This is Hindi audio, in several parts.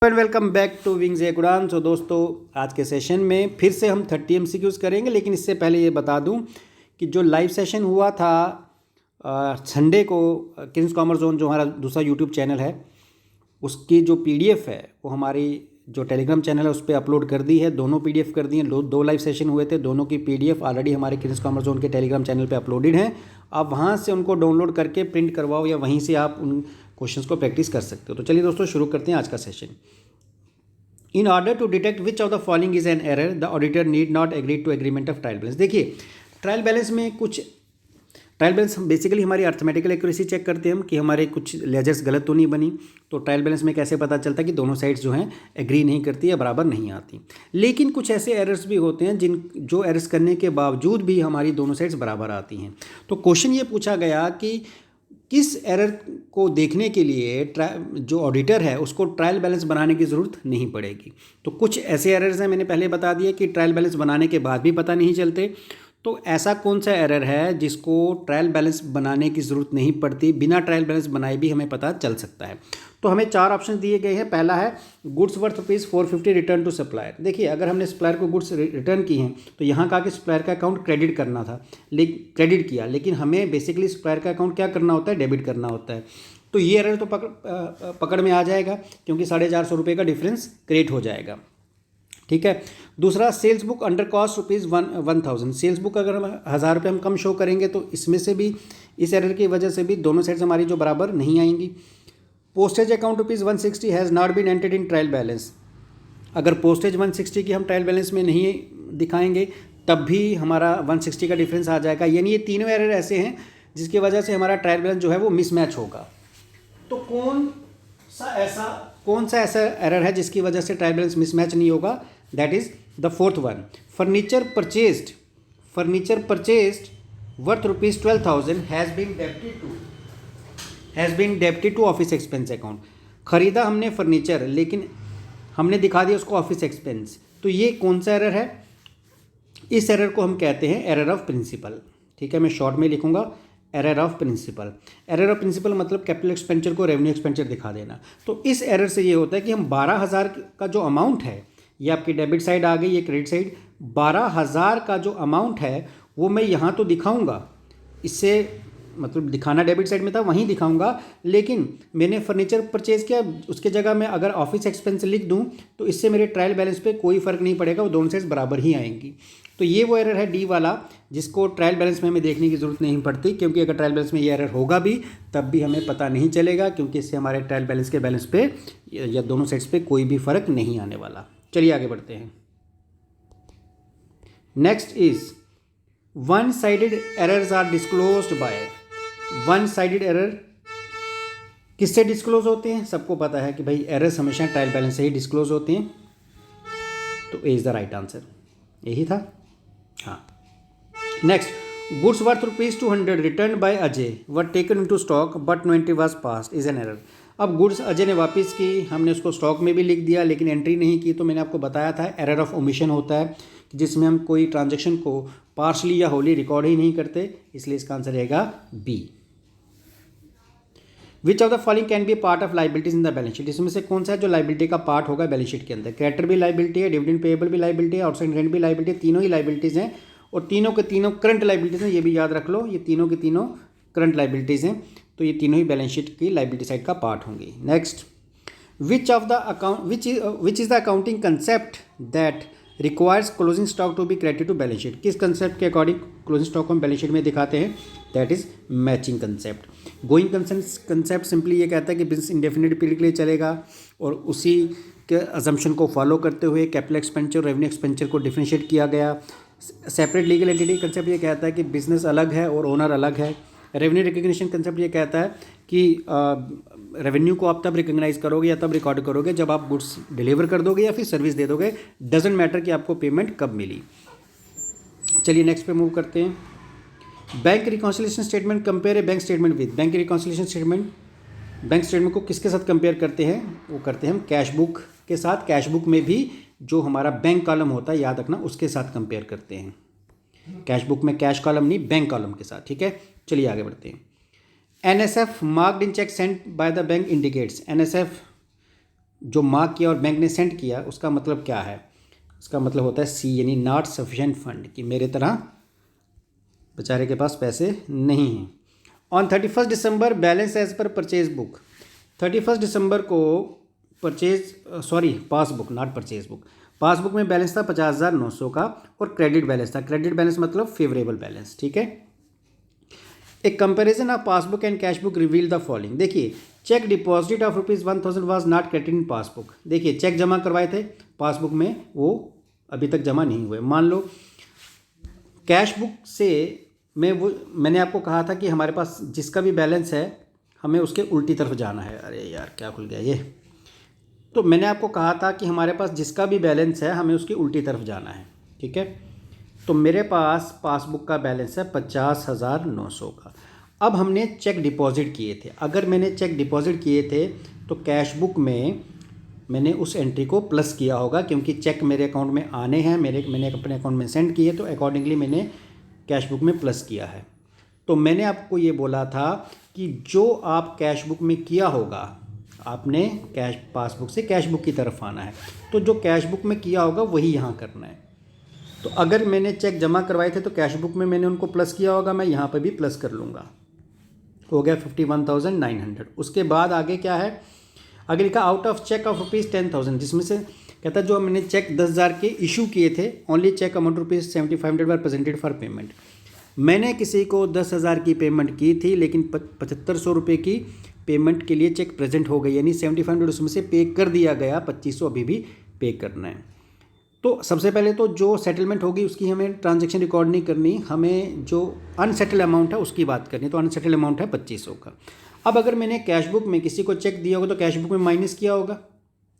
And welcome back to wings ए उड़ान। सो दोस्तों, आज के सेशन में फिर से हम 30 MCQs करेंगे, लेकिन इससे पहले ये बता दूं कि जो लाइव सेशन हुआ था संडे को किंग्स कॉमर्स जोन, जो हमारा दूसरा यूट्यूब चैनल है, उसकी जो PDF है वो हमारी जो टेलीग्राम चैनल है उस पर अपलोड कर दी है। दोनों PDF कर दी हैं। दो लाइव सेशन हुए थे, दोनों की PDF ऑलरेडी हमारे किंग्स कॉमर्स जोन के टेलीग्राम चैनल पे अपलोडेड हैं। आप वहाँ से उनको डाउनलोड करके प्रिंट करवाओ या वहीं से आप उन क्वेश्चंस को प्रैक्टिस कर सकते हो। तो चलिए दोस्तों, शुरू करते हैं आज का session. In order to detect which of the following is an error, the auditor need not agree to agreement of trial balance. देखिए, ट्रायल बैलेंस में कुछ ट्रायल बैलेंस बेसिकली हमारी अर्थमेटिकल एक्यूरेसी चेक करते हैं हम कि हमारे कुछ लेजर्स गलत तो नहीं बनी। तो ट्रायल बैलेंस में कैसे पता चलता है कि दोनों साइड्स जो हैं एग्री नहीं करती या बराबर नहीं आती। लेकिन कुछ ऐसे एरर्स भी होते हैं जो एरर्स करने के बावजूद भी हमारी दोनों साइड्स बराबर आती हैं। तो क्वेश्चन ये पूछा गया कि किस एरर को देखने के लिए जो ऑडिटर है उसको ट्रायल बैलेंस बनाने की ज़रूरत नहीं पड़ेगी। तो कुछ ऐसे एरर्स हैं, मैंने पहले बता दिया कि ट्रायल बैलेंस बनाने के बाद भी पता नहीं चलते। तो ऐसा कौन सा एरर है जिसको ट्रायल बैलेंस बनाने की ज़रूरत नहीं पड़ती, बिना ट्रायल बैलेंस बनाए भी हमें पता चल सकता है। तो हमें 4 ऑप्शन दिए गए हैं। पहला है goods worth ₹450 return to supplier. देखिए, अगर हमने सप्लायर को गुड्स रिटर्न की हैं तो यहाँ का कि सप्लायर का अकाउंट क्रेडिट करना था, क्रेडिट किया, लेकिन हमें बेसिकली सप्लायर का अकाउंट क्या करना होता है, डेबिट करना होता है। तो ये एरर तो पकड़ में आ जाएगा, क्योंकि ₹450 का डिफरेंस क्रिएट हो जाएगा। ठीक है। दूसरा, sales book under cost ₹1000। Sales book अगर हम ₹1000 हम कम शो करेंगे तो इसमें से भी, इस एरर की वजह से भी दोनों साइड्स हमारी जो बराबर नहीं आएंगी। Postage account ₹160 has not been entered in trial balance. अगर पोस्टेज 160 की हम ट्रायल बैलेंस में नहीं दिखाएंगे तब भी हमारा 160 का डिफरेंस आ जाएगा। यानी ये तीनों एरर ऐसे हैं जिसकी वजह से हमारा ट्रायल बैलेंस जो है वो मिसमैच होगा। तो कौन सा ऐसा एरर है जिसकी वजह से ट्रायल बैलेंस मिसमैच नहीं होगा? That is the fourth one. Furniture purchased worth ₹12,000 has been debited to office expense account. खरीदा हमने फर्नीचर, लेकिन हमने दिखा दिया उसको ऑफिस एक्सपेंस। तो ये कौन सा एरर है? इस एरर को हम कहते हैं एरर ऑफ प्रिंसिपल। ठीक है, मैं शॉर्ट में लिखूंगा, error of principle. Error of principle मतलब कैपिटल एक्सपेंचर को रेवेन्यू एक्सपेंचर दिखा देना। तो इस एरर से ये होता है कि हम 12,000 का जो अमाउंट है, ये आपकी डेबिट साइड आ गई, ये क्रेडिट साइड, 12,000 का जो अमाउंट है वो मैं यहाँ तो दिखाऊंगा, इससे मतलब दिखाना डेबिट साइड में था वहीं दिखाऊंगा, लेकिन मैंने फर्नीचर परचेज किया, उसके जगह मैं अगर ऑफिस एक्सपेंस लिख दूं तो इससे मेरे ट्रायल बैलेंस पे कोई फ़र्क नहीं पड़ेगा, वो दोनों साइड्स बराबर ही आएंगी। तो ये वो एरर है डी वाला, जिसको ट्रायल बैलेंस में हमें देखने की ज़रूरत नहीं पड़ती, क्योंकि अगर ट्रायल बैलेंस में ये एरर होगा भी तब भी हमें पता नहीं चलेगा, क्योंकि इससे हमारे ट्रायल बैलेंस के बैलेंस पे या दोनों साइड्स पे कोई भी फ़र्क नहीं आने वाला। चलिए आगे बढ़ते हैं। Next is one sided errors are disclosed by. One sided error किससे डिस्क्लोज होते हैं? सबको पता है कि भाई एरर्स हमेशा ट्रायल बैलेंस से ही डिस्क्लोज होते हैं। तो A is the right answer, यही था। हाँ। Next, goods worth ₹200 return by Ajay were taken into stock but no entry was passed is an error. अब गुड्स अजय ने वापस की, हमने उसको स्टॉक में भी लिख दिया लेकिन एंट्री नहीं की, तो मैंने आपको बताया था एरर ऑफ ओमिशन होता है, जिसमें हम कोई ट्रांजैक्शन को पार्शली या होली रिकॉर्ड ही नहीं करते, इसलिए इसका आंसर रहेगा B. Which of the following can be part of liabilities in the balance sheet. इसमें से कौन सा है जो लाइबिलिटी का पार्ट होगा बैलेंस शीट के अंदर? क्रेडिटर भी लाइबिलिटी है, डिविडेंड पेएबल भी लाइबिलिटी है, आउटस्टैंडिंग रेंट भी लाइबिलिटी है, तीनों ही लाइबिलिटीज़ हैं और तीनों के तीनों करंट लाइबिलिटीज़ हैं। ये भी याद रख लो, ये तीनों के तीनों करंट लाइबिलिटीज़ हैं, तो ये तीनों ही बैलेंस शीट की लाइबिलिटी साइड का पार्ट होंगी। Next, which is the accounting concept that requires closing stock to be credited to balance sheet. किस कंसेप्ट के अकॉर्डिंग क्लोजिंग स्टॉक को हम बैलेंस शीट में दिखाते हैं? That is matching concept. Going concept simply ये कहता है कि बिजनेस इंडेफिनिट पीरियड के लिए चलेगा और उसी के अजम्पशन को फॉलो करते हुए कैपिटल एक्सपेंचर रेवेन्यू एक्सपेंचर को डिफरेंशिएट किया गया। सेपरेट लीगल एंटिटी कंसेप्ट ये कहता है कि बिजनेस अलग है और ओनर अलग है। रेवेन्यू रिकग्निशन कंसेप्ट ये कहता है कि रेवेन्यू को आप तब रिकग्नाइज करोगे या तब रिकॉर्ड करोगे जब आप गुड्स डिलीवर कर दोगे या फिर सर्विस दे दोगे, डजेंट मैटर कि आपको पेमेंट कब मिली। चलिए नेक्स्ट पे मूव करते हैं। Bank reconciliation statement compare A bank statement with. Bank reconciliation statement, bank statement को किसके साथ कंपेयर करते हैं? वो करते हैं हम कैश बुक के साथ। कैश बुक में भी जो हमारा बैंक कॉलम होता है, याद रखना, उसके साथ कंपेयर करते हैं। कैश बुक में कैश कॉलम नहीं, बैंक कॉलम के साथ। ठीक है, चलिए आगे बढ़ते हैं। NSF marked in check sent by the bank indicates। NSF जो मार्क किया और बैंक ने सेंड किया उसका मतलब क्या है? उसका मतलब होता है सी, यानी नॉट सफिशेंट फंड, कि मेरे तरह बेचारे के पास पैसे नहीं हैं। On 31 December balance as per purchase book, 31 दिसंबर को passbook, not purchase book, passbook में बैलेंस था 50,900 का और क्रेडिट बैलेंस था। क्रेडिट बैलेंस मतलब फेवरेबल बैलेंस, ठीक है। एक comparison of passbook and cash book reveal the following. देखिए, cheque deposit of ₹1,000 was not credited in passbook. देखिए, चेक जमा करवाए थे पासबुक में, वो अभी तक जमा नहीं हुए। मान लो कैश बुक से मैंने आपको कहा था कि हमारे पास जिसका भी बैलेंस है हमें उसके उल्टी तरफ जाना है। अरे यार, क्या खुल गया ये। तो मैंने आपको कहा था कि हमारे पास जिसका भी बैलेंस है हमें उसकी उल्टी तरफ जाना है, ठीक है। तो मेरे पास पासबुक का बैलेंस है 50,900 का। अब हमने चेक डिपॉजिट किए थे। अगर मैंने चेक डिपॉजिट किए थे तो कैश बुक में मैंने उस एंट्री को प्लस किया होगा, क्योंकि चेक मेरे अकाउंट में आने हैं, मैंने अपने अकाउंट में सेंड किए, तो अकॉर्डिंगली मैंने कैश बुक में प्लस किया है। तो मैंने आपको ये बोला था कि जो आप कैश बुक में किया होगा, आपने कैश पासबुक से कैश बुक की तरफ आना है, तो जो कैश बुक में किया होगा वही यहाँ करना है। तो अगर मैंने चेक जमा करवाए थे तो कैश बुक में मैंने उनको प्लस किया होगा, मैं यहाँ पर भी प्लस कर लूँगा, हो गया 51,900। उसके बाद आगे क्या है, आगे लिखा आउट ऑफ चेक ऑफ ₹10,000, जिसमें से कहता है जो मैंने चेक 10,000 के इशू किए थे, only cheque amount ₹7,500 were presented for payment. मैंने किसी को 10,000 की पेमेंट की थी, लेकिन 7,500 रुपये की पेमेंट के लिए चेक प्रेजेंट हो गई, यानी 7,500 उसमें से पे कर दिया गया, 2,500 अभी भी पे करना है। तो सबसे पहले तो जो सेटलमेंट होगी उसकी हमें ट्रांजैक्शन रिकॉर्ड नहीं करनी, हमें जो अनसेटल अमाउंट है उसकी बात करनी। तो अनसेटल अमाउंट है 2,500 का। अब अगर मैंने कैश बुक में किसी को चेक दिया होगा तो कैश बुक में माइनस किया होगा,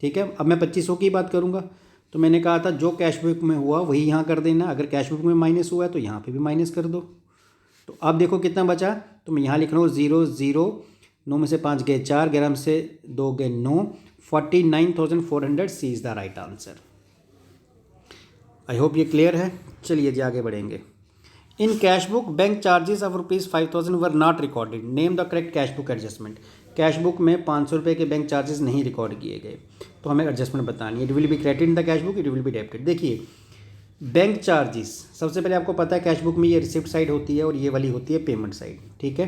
ठीक है। अब मैं 2,500 की बात करूँगा, तो मैंने कहा था जो कैश बुक में हुआ वही यहाँ कर देना। अगर कैश बुक में माइनस हुआ है तो यहाँ पे भी माइनस कर दो। तो अब देखो कितना बचा, तो मैं यहाँ लिख रहा हूँ 0 0, 9 में से 5 गए 4, 11 में से 2 गए 9, 49,400 C is the right answer. I hope ये क्लियर है। चलिए जी आगे बढ़ेंगे। In cash book bank charges of ₹5,000 were not recorded, name the correct cash book adjustment. Cash book में 500 रुपये के बैंक चार्जेस नहीं रिकॉर्ड किए गए, तो हमें एडजस्टमेंट बतानी है। It will B credit in the cash book, it will be debited. देखिए, बैंक चार्जेस सबसे पहले आपको पता है कैश बुक में ये रिसिप्ट साइड होती है और ये वाली होती है पेमेंट साइड, ठीक है।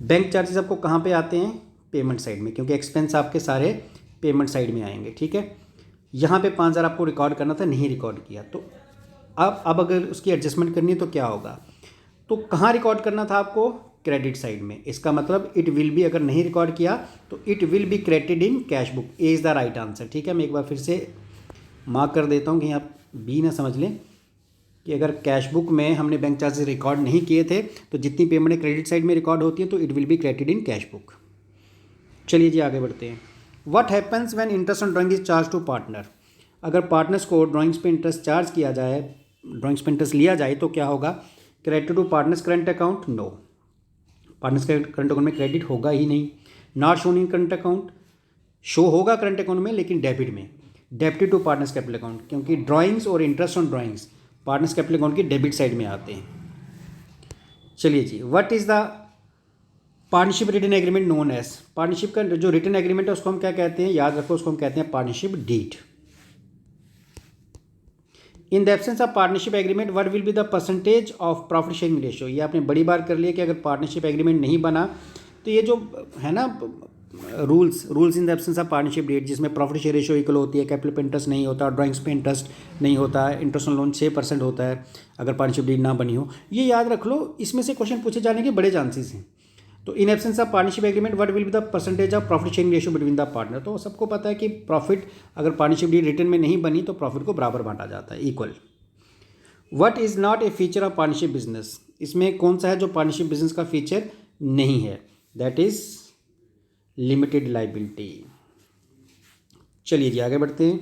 बैंक चार्जेस आपको कहाँ पे आते हैं? पेमेंट साइड में, क्योंकि एक्सपेंस आपके सारे पेमेंट साइड में आएंगे, ठीक है। यहाँ पे 5,000 आपको रिकॉर्ड करना था, नहीं रिकॉर्ड किया, तो अब अगर उसकी एडजस्टमेंट करनी है तो क्या होगा, तो कहाँ रिकॉर्ड करना था आपको? क्रेडिट साइड में। इसका मतलब इट विल बी, अगर नहीं रिकॉर्ड किया तो it will be credited in cash book. A is the right answer, ठीक है। मैं एक बार फिर से मार्क कर देता हूँ, कहीं आप बी ना समझ लें कि अगर कैश बुक में हमने बैंक चार्जेस रिकॉर्ड नहीं किए थे तो जितनी पेमेंट क्रेडिट साइड में रिकॉर्ड होती है तो it will be credited in cash book. चलिए जी आगे बढ़ते हैं। What happens when interest on drawing is charge to partner. अगर पार्टनर्स को ड्राइंग्स पे इंटरेस्ट चार्ज किया जाए, ड्राइंग्स पे इंटरेस्ट लिया जाए, तो क्या होगा? Credit to partners current account, no, partners current account में क्रेडिट होगा ही नहीं। Not shown in current account, show होगा करंट अकाउंट में लेकिन डेबिट में, debit to partners capital account, क्योंकि ड्राइंग्स और interest on drawings partners capital account की डेबिट साइड में आते हैं। चलिए जी, what is the partnership written agreement known as. Partnership का जो रिटन एग्रीमेंट है उसको हम क्या कहते हैं? याद रखो, उसको हम कहते हैं partnership deed. In the absence of partnership agreement what will be the percentage of profit sharing ratio. ये आपने बड़ी बार कर लिया कि अगर पार्टनरशिप एग्रीमेंट नहीं बना तो ये जो है ना rules in the absence of partnership deed, जिसमें प्रॉफिट शेयर रेशियो इक्वल होती है, कैपिटल पे इंटरेस्ट नहीं होता, ड्राइंग्स पे इंटरेस्ट नहीं होता है, इंटरेस्ट ऑन लोन 6% होता है अगर पार्टनरशिप डीड ना बनी हो, ये याद रख लो। इसमें से क्वेश्चन पूछे जाने के बड़े चांसेस हैं। तो in absence of partnership agreement what will be the percentage of profit sharing ratio between the partner. तो सबको पता है कि प्रॉफिट अगर पार्टनरशिप डीड रिटर्न में नहीं बनी तो प्रॉफिट को बराबर बांटा जाता है, equal. What is not a feature of partnership business. इसमें कौन सा है जो पार्टनरशिप बिजनेस का फीचर नहीं है? That is limited liability. चलिए जी आगे बढ़ते हैं।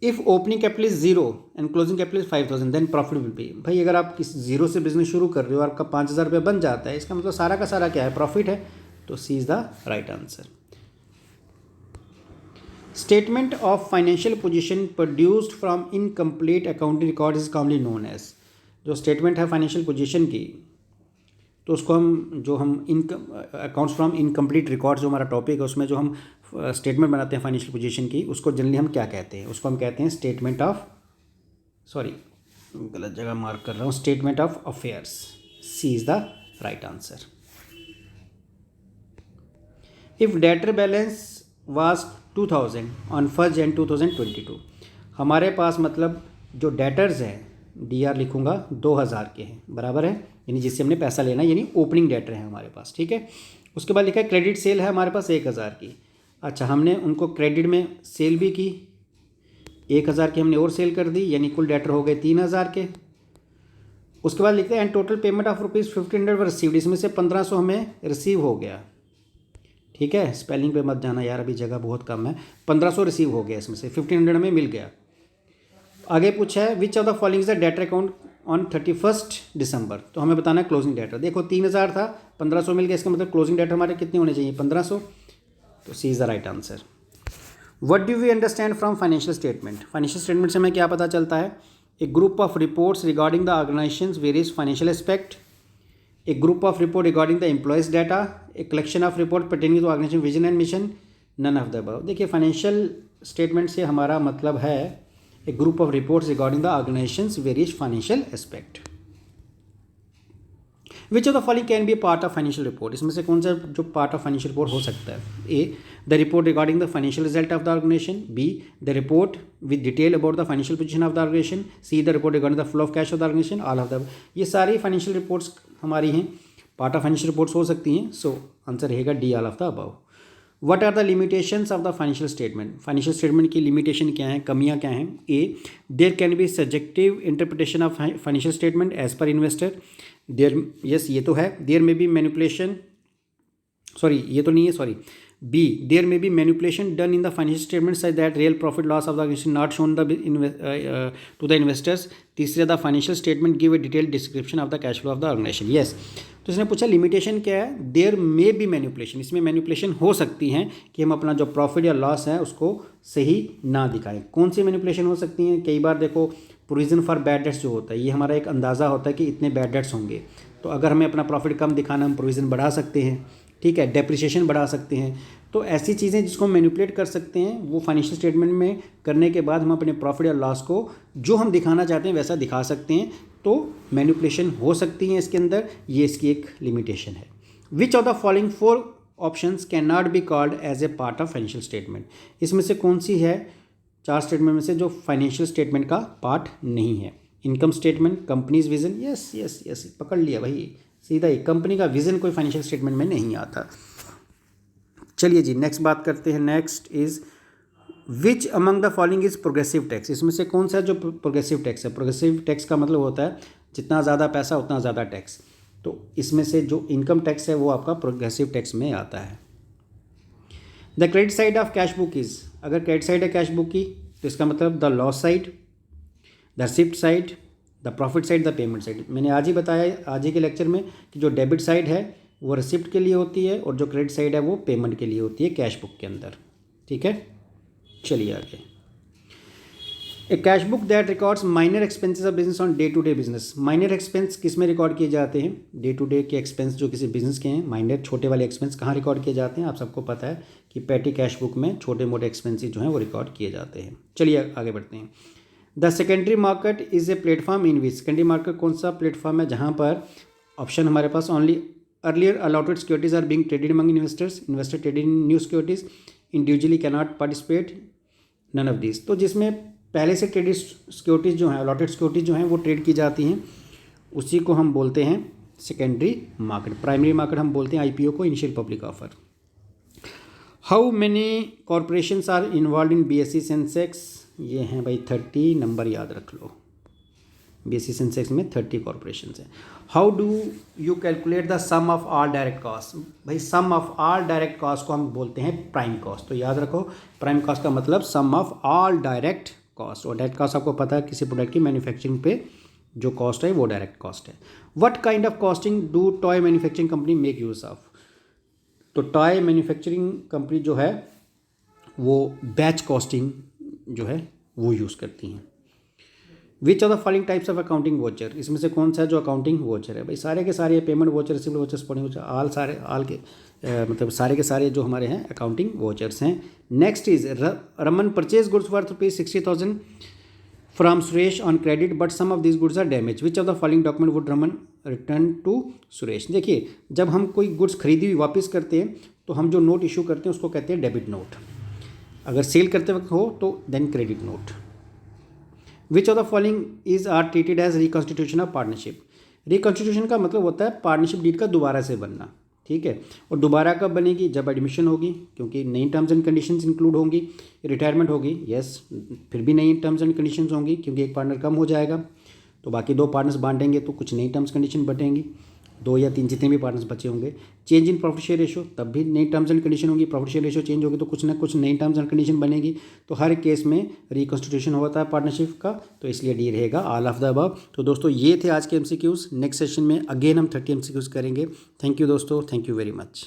If opening capital is 0 and closing capital is 5,000 then profit will be. भाई अगर आप किसी 0 से बिजनेस शुरू कर रहे हो और आपका 5,000 रुपये बन जाता है, इसका मतलब सारा का सारा क्या है? प्रॉफिट है। तो C is the right answer. Statement of financial position produced from incomplete accounting record is commonly known as. जो स्टेटमेंट है फाइनेंशियल पोजीशन की, तो उसको हम income accounts from incomplete record, जो हमारा टॉपिक है उसमें जो हम स्टेटमेंट बनाते हैं फाइनेंशियल पोजीशन की, उसको जनरली हम क्या कहते हैं? उसको हम कहते हैं स्टेटमेंट ऑफ, सॉरी गलत जगह मार्क कर रहा हूँ, statement of affairs. C is the right answer. If debtor balance was 2000 on 1 Jan 2022, हमारे पास मतलब जो डेटर्स हैं, डी आर लिखूँगा 2000 के हैं, बराबर है, यानी जिससे हमने पैसा लेना है, यानी ओपनिंग डेटर है हमारे पास, ठीक है। उसके बाद लिखा है क्रेडिट सेल है हमारे पास 1000 की। अच्छा, हमने उनको क्रेडिट में सेल भी की, 1000 की हमने और सेल कर दी, यानी कुल डेटर हो गए 3000 के। उसके बाद लिखते हैं and total payment of ₹1500 were received, इसमें से 1500 हमें रिसीव हो गया, ठीक है। स्पेलिंग पे मत जाना यार, अभी जगह बहुत कम है। 1500 रिसीव हो गया, इसमें से 1500 हमें मिल गया। आगे पूछा है which of the following is the debtor account on 31 दिसंबर, तो हमें बताना है क्लोजिंग डेटर। देखो 3000 था, 1500 मिल गया, इसका मतलब क्लोजिंग डेटर हमारे कितने होने चाहिए? 1500, तो C is the right answer. What do we understand from financial statement? Financial statement से हमें क्या पता चलता है? A group of reports regarding the organisation's various financial aspect, a group of report regarding the employees data, a collection of report pertaining to organization vision and mission, none of the above। देखिए फाइनेंशियल स्टेटमेंट से हमारा मतलब है a group of reports regarding the organisation's various financial aspect. Which of the following can be a part of financial report, इसमें से कौन सा जो पार्ट ऑफ फाइनेंशियल रिपोर्ट हो सकता है? A the report regarding the financial result of the organisation, B the report with detail about the financial position of the organisation, C the report regarding the flow of cash of the organisation, all of the. ये सारी फाइनेंशियल रिपोर्ट्स हमारी हैं, पार्ट ऑफ फाइनेंशियल रिपोर्ट्स हो सकती हैं। सो आंसर रहेगा D, all of the above. What are the limitations of the financial statement? Financial statement की लिमिटेशन क्या है, कमियां क्या हैं? A there can be subjective interpretation of financial statement as per investor, there, yes ये तो है। There may be manipulation, sorry ये तो नहीं है, sorry. Be there may be manipulation done in the financial statement such that real profit loss of the organization not shown to the investors. तीसरा the financial statement give a detailed description of the cash flow of the organization, yes. तो इसने पूछा लिमिटेशन क्या है? देयर मे बी मैनिपुलेशन, इसमें मैनिपुलेशन हो सकती हैं कि हम अपना जो प्रॉफिट या लॉस है उसको सही ना दिखाएं। कौन सी मैनिपुलेशन हो सकती हैं? कई बार देखो प्रोविजन फॉर बैड डेट्स जो होता है, ये हमारा एक अंदाज़ा होता है कि इतने बैड डेट्स होंगे, तो अगर हमें अपना प्रॉफिट कम दिखाना, हम प्रोविज़न बढ़ा सकते हैं, ठीक है, डेप्रिसिएशन बढ़ा सकते हैं। तो ऐसी चीज़ें जिसको हम मैनिपुलेट कर सकते हैं, वो फाइनेंशियल स्टेटमेंट में करने के बाद हम अपने प्रॉफिट या लॉस को जो हम दिखाना चाहते हैं वैसा दिखा सकते हैं। तो मैनिपुलेशन हो सकती हैं इसके अंदर, ये इसकी एक लिमिटेशन है। Which of the following 4 options can not be called as a part of financial statement? इसमें से कौन सी है 4 स्टेटमेंट में से जो फाइनेंशियल स्टेटमेंट का पार्ट नहीं है? Income statement, companies vision, yes yes yes, पकड़ लिया भाई, सीधा ही कंपनी का विजन कोई फाइनेंशियल स्टेटमेंट में नहीं आता। चलिए जी नेक्स्ट बात करते हैं। Next is which among the following is progressive tax? इसमें से कौन सा जो प्रोग्रेसिव टैक्स है? प्रोग्रेसिव टैक्स का मतलब होता है जितना ज़्यादा पैसा उतना ज़्यादा टैक्स। तो इसमें से जो इनकम टैक्स है वो आपका प्रोग्रेसिव टैक्स में आता है। The credit side of cash book is, अगर क्रेडिट साइड है कैश बुक की तो इसका मतलब the loss side, the receipt side, the profit side, the payment side. मैंने आज ही बताया आज ही के लेक्चर में कि जो डेबिट साइड है वो रिसिप्ट के लिए होती है और जो क्रेडिट साइड है वो पेमेंट के लिए होती है कैश बुक के अंदर, ठीक है। चलिए आगे। A cash book that records minor expenses of business on day to day business. Minor expense किस में रिकॉर्ड किए जाते हैं? डे टू डे के एक्सपेंस जो किसी बिजनेस के हैं, माइनर छोटे वाले एक्सपेंस कहाँ रिकॉर्ड किए जाते हैं? आप सबको पता है कि पैटी कैश बुक में छोटे मोटे एक्सपेंसेस जो हैं वो रिकॉर्ड किए जाते हैं। चलिए आगे बढ़ते हैं। The secondary market is a platform in which, secondary market कौन सा प्लेटफॉर्म है जहाँ पर ऑप्शन हमारे पास only earlier allotted securities are being traded among investors, investor traded in new securities, individually can not participate, none of this. तो जिसमें पहले से ट्रेडेड सिक्योरिटीज़ जो हैं, अलॉटेड सिक्योरिटीज़ जो हैं वो ट्रेड की जाती हैं, उसी को हम बोलते हैं सेकेंडरी मार्केट। प्राइमरी मार्केट हम बोलते हैं आईपीओ को, initial public offer. How many corporations are involve in BSE Sensex? ये हैं भाई 30, नंबर याद रख लो। बीएसई सेंसेक्स में 30 कॉरपोरेशंस हैं। How do you calculate the sum of all direct cost? भाई sum of all direct cost को हम बोलते हैं प्राइम कॉस्ट। तो याद रखो प्राइम कॉस्ट का मतलब सम ऑफ ऑल डायरेक्ट कॉस्ट, और डायरेक्ट कॉस्ट आपको पता है किसी प्रोडक्ट की मैन्युफैक्चरिंग पे जो कॉस्ट है वो डायरेक्ट कॉस्ट है। What kind of costing do toy manufacturing company make use of? तो टॉय मैन्युफैक्चरिंग कंपनी जो है वो बैच कॉस्टिंग जो है वो यूज़ करती हैं। विच of the following types of accounting voucher, इसमें से कौन सा है जो अकाउंटिंग वोचर है। भाई सारे के सारे payment voucher, civil voucher, spotting voucher, all सारे आल के मतलब सारे के सारे जो हमारे हैं अकाउंटिंग वोचर्स हैं। Next is Raman purchase goods worth ₹60,000 from Suresh on credit but some of this goods are damage, which of the following document would Raman return to Suresh. देखिए जब हम कोई गुड्स खरीदी हुई वापस करते हैं तो हम जो नोट इशू करते हैं उसको कहते हैं डेबिट नोट, अगर सेल करते वक्त हो तो then credit note. Which of the following is are treated as reconstitution of partnership. Reconstitution का मतलब होता है पार्टनरशिप डीड का दोबारा से बनना, ठीक है। और दोबारा कब बनेगी, जब एडमिशन होगी, क्योंकि नई टर्म्स एंड कंडीशंस इंक्लूड होंगी। रिटायरमेंट होगी, यस, फिर भी नई टर्म्स एंड कंडीशंस होंगी, क्योंकि एक पार्टनर कम हो जाएगा तो बाकी 2 पार्टनर्स बांटेंगे तो कुछ नई टर्म्स कंडीशन बटेंगी, 2 या 3 जितने भी पार्टनर्स बचे होंगे। Change in profit share ratio, तब भी नई टर्म्स एंड कंडीशन होगी, प्रॉफिट शेयर रेशो चेंज होगी तो कुछ ना कुछ नई टर्म्स एंड कंडीशन बनेगी। तो हर केस में रिकॉन्स्टिट्यूशन होता है पार्टनरशिप का, तो इसलिए डी रहेगा ऑल ऑफ द अबव। तो दोस्तों ये थे आज के MCQs। नेक्स्ट सेशन में अगेन हम 30 MCQs करेंगे। थैंक यू दोस्तों, थैंक यू वेरी मच।